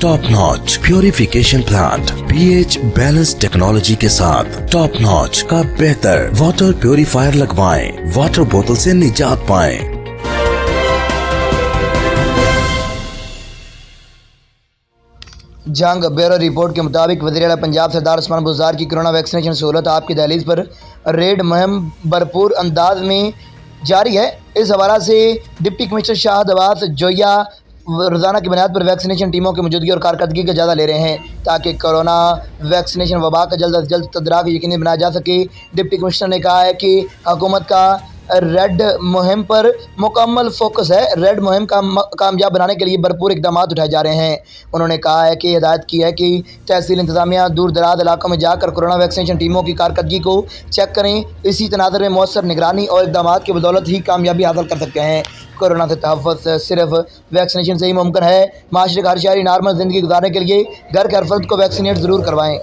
Top notch purification plant pH balance technology के साथ top notch का बेहतर वाटर प्योरीफायर लगवाएं, वाटर बोतल से निजात पाएं। जंग ब्यूरो रिपोर्ट के मुताबिक वज़ीर-ए-आला पंजाब सरदार उस्मान बुज़दार की कोरोना वैक्सीनेशन सहूलत आपकी दहलीज पर रेड मुहिम भरपूर अंदाज में जारी है। इस हवाला से डिप्टी कमिश्नर शाहद अब्बास जोया रोज़ाना की बुनियाद पर वैक्सीनेशन टीमों की मौजूदगी और कारकर्दगी का जायज़ा ले रहे हैं ताकि कोरोना वैक्सीनेशन वबा का जल्द अज जल्द तदराक यकीनी बनाया जा सके। डिप्टी कमिश्नर ने कहा है कि हुकूमत का रेड मुहिम पर मुकम्मल फोकस है। रेड मुहिम का कामयाब बनाने के लिए भरपूर इकदाम उठाए जा रहे हैं। उन्होंने कहा है कि हिदायत की है कि तहसील इंतजामिया दूर दराज इलाकों में जाकर कोरोना वैक्सीनेशन टीमों की कारकर्दगी को चेक करें। इसी तनाज़ुर में मौसर निगरानी और इकदाम की बदौलत ही कामयाबी हासिल कर सकते हैं। कोरोना से तहफ़्फ़ुज़ सिर्फ वैक्सीनेशन से ही मुमकिन है। माशरे का हर शहरी नॉर्मल ज़िंदगी गुजारने के लिए घर के हर फर्द को वैक्सीनेट ज़रूर करवाएँ।